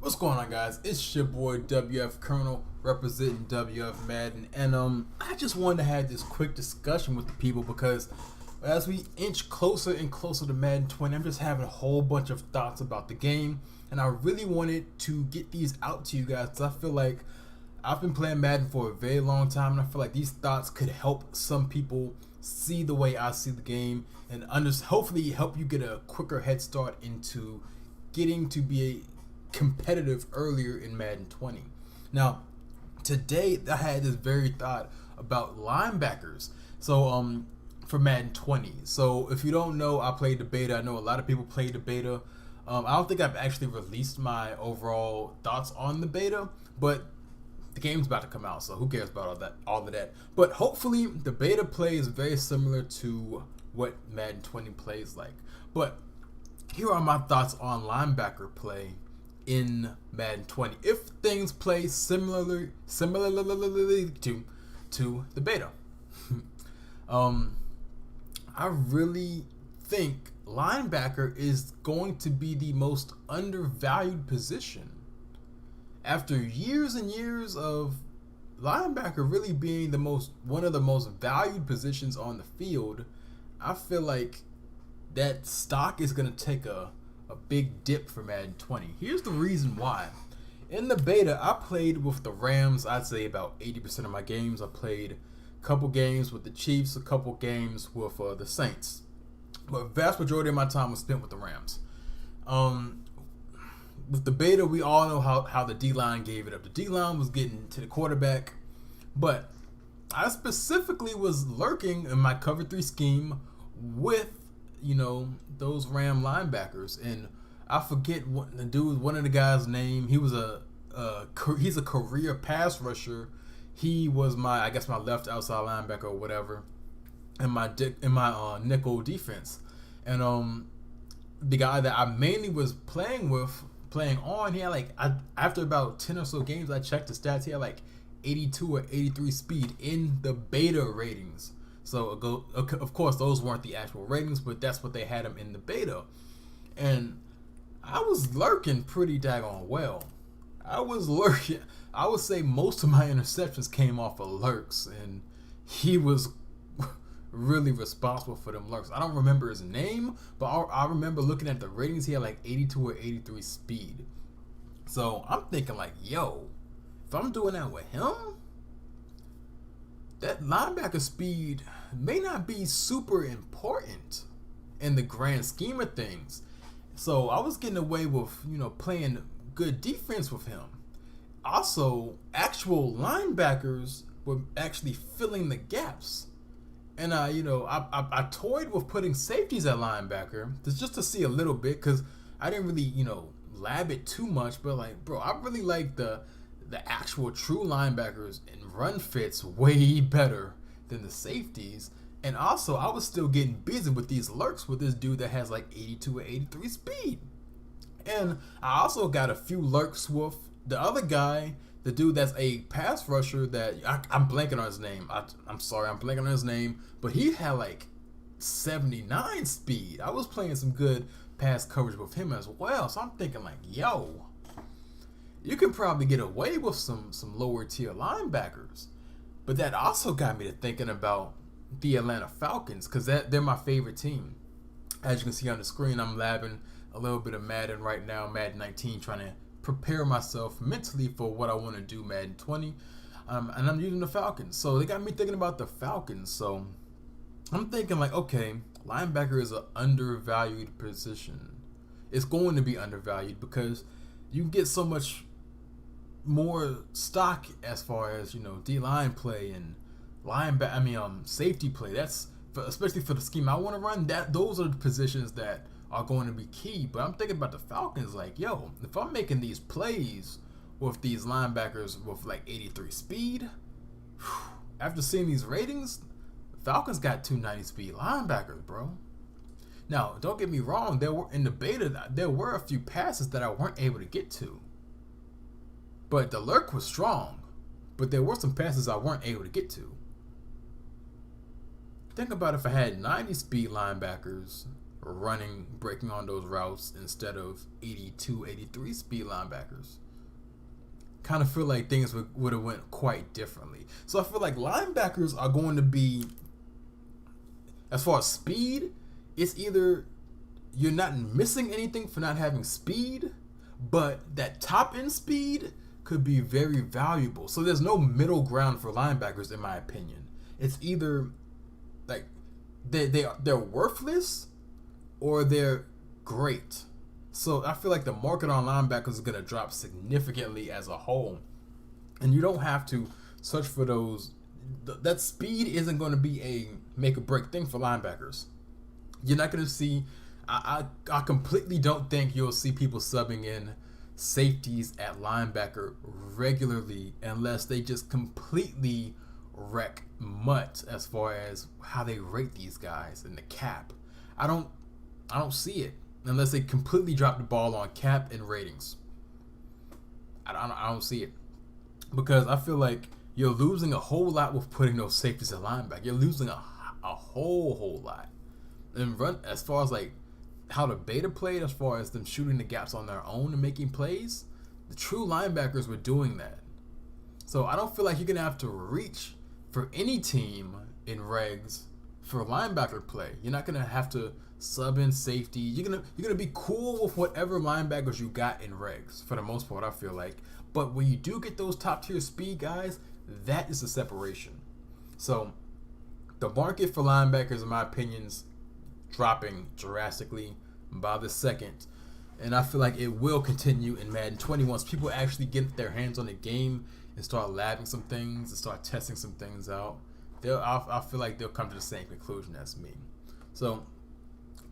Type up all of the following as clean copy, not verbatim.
What's going on, guys? It's your boy WF Colonel representing WF Madden, and I just wanted to have this quick discussion with the people because as we inch closer and closer to Madden 20, I'm just having a whole bunch of thoughts about the game, and I really wanted to get these out to you guys because I feel like I've been playing Madden for a very long time, and I feel like these thoughts could help some people see the way I see the game, and hopefully help you get a quicker head start into getting to be a competitive earlier in Madden 20. Now, today I had this very thought about linebackers. So, for Madden 20. So, if you don't know, I played the beta. I know a lot of people played the beta. I don't think I've actually released my overall thoughts on the beta, but the game's about to come out, so who cares about all of that. But hopefully, the beta play is very similar to what Madden 20 plays like. But here are my thoughts on linebacker play in Madden 20 if things play similarly to the beta. I really think linebacker is going to be the most undervalued position. After years and years of linebacker really being one of the most valued positions on the field, I feel like that stock is going to take a big dip for Madden 20. Here's the reason why. In the beta, I played with the Rams. I'd say about 80% of my games. I played a couple games with the Chiefs, a couple games with the Saints. But vast majority of my time was spent with the Rams. With the beta, we all know how the D-line gave it up. The D-line was getting to the quarterback. But I specifically was lurking in my cover 3 scheme with those Ram linebackers, and I forget what the dude, one of the guys' name. He was he's a career pass rusher. He was my left outside linebacker or whatever, in my nickel defense, and the guy that I mainly was playing on, he had after about 10 or so games, I checked the stats. He had 82 or 83 speed in the beta ratings. So, of course, those weren't the actual ratings, but that's what they had him in the beta. And I was lurking pretty daggone well. I was lurking. I would say most of my interceptions came off of lurks, and he was really responsible for them lurks. I don't remember his name, but I remember looking at the ratings. He had 82 or 83 speed. So, I'm thinking yo, if I'm doing that with him, that linebacker speed may not be super important in the grand scheme of things. So I was getting away with, playing good defense with him. Also, actual linebackers were actually filling the gaps. And I toyed with putting safeties at linebacker just to see a little bit, because I didn't really, lab it too much. But I really like the actual true linebackers and run fits way better than the safeties. And also, I was still getting busy with these lurks with this dude that has 82 or 83 speed. And I also got a few lurks with the other guy, the dude that's a pass rusher that I'm blanking on his name. I'm sorry, I'm blanking on his name, but he had 79 speed. I was playing some good pass coverage with him as well. So I'm thinking yo, you can probably get away with some lower tier linebackers. But that also got me to thinking about the Atlanta Falcons, because they're my favorite team. As you can see on the screen, I'm labbing a little bit of Madden right now, Madden 19, trying to prepare myself mentally for what I want to do Madden 20. And I'm using the Falcons. So they got me thinking about the Falcons. So I'm thinking okay, linebacker is an undervalued position. It's going to be undervalued because you can get so much more stock as far as D-line play and safety play. That's especially for the scheme I want to run. Those are the positions that are going to be key. But I'm thinking about the Falcons. Yo, if I'm making these plays with these linebackers with 83 speed, after seeing these ratings, Falcons got 290 speed linebackers, bro. Now, don't get me wrong. In the beta, there were a few passes that I weren't able to get to. But the lurk was strong. But there were some passes I weren't able to get to. Think about if I had 90 speed linebackers running, breaking on those routes instead of 82, 83 speed linebackers. Kind of feel like things would have went quite differently. So I feel like linebackers are going to be, as far as speed, it's either you're not missing anything for not having speed, but that top end speed could be very valuable. So there's no middle ground for linebackers, in my opinion. It's either like they're worthless or they're great. So I feel like the market on linebackers is going to drop significantly as a whole, and you don't have to search for those. That speed isn't going to be a make or break thing for linebackers. You're not going to see. I completely don't think you'll see people subbing in safeties at linebacker regularly unless they just completely wreck mutt as far as how they rate these guys in the cap. I don't see it unless they completely drop the ball on cap and ratings. I don't see it because I feel like you're losing a whole lot with putting those safeties at linebacker. You're losing a whole lot. And run as far as like how the beta played, as far as them shooting the gaps on their own and making plays, the true linebackers were doing that. So I don't feel like you're gonna have to reach for any team in regs for linebacker play. You're not gonna have to sub in safety. You're gonna be cool with whatever linebackers you got in regs for the most part, I feel like. But when you do get those top tier speed guys, that is the separation. So the market for linebackers, in my opinion's dropping drastically by the second, and I feel like it will continue in Madden 20 once people actually get their hands on the game and start labbing some things and start testing some things out. I feel like they'll come to the same conclusion as me. So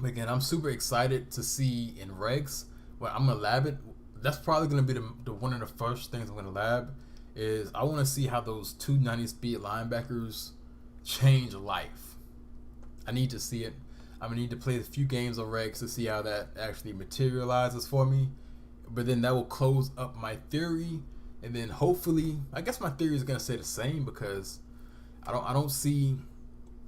again, I'm super excited to see in regs. Well, I'm gonna lab it. That's probably gonna be the one of the first things I'm gonna lab. Is I want to see how those 290 speed linebackers change life. I need to see it. I'm gonna need to play a few games of regs to see how that actually materializes for me. But then that will close up my theory, and then hopefully, I guess my theory is gonna stay the same because I don't see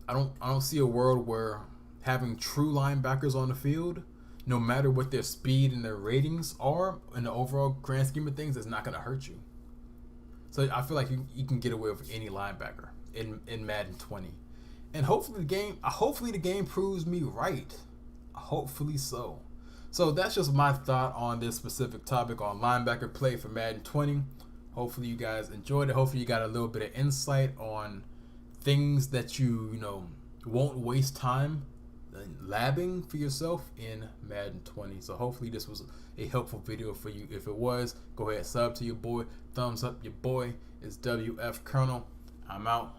a world where having true linebackers on the field, no matter what their speed and their ratings are in the overall grand scheme of things, is not gonna hurt you. So I feel like you can get away with any linebacker in Madden 20. And hopefully the game proves me right. Hopefully so. So that's just my thought on this specific topic on linebacker play for Madden 20. Hopefully you guys enjoyed it. Hopefully you got a little bit of insight on things that you won't waste time labbing for yourself in Madden 20. So hopefully this was a helpful video for you. If it was, go ahead, sub to your boy, thumbs up your boy. It's WF Colonel. I'm out.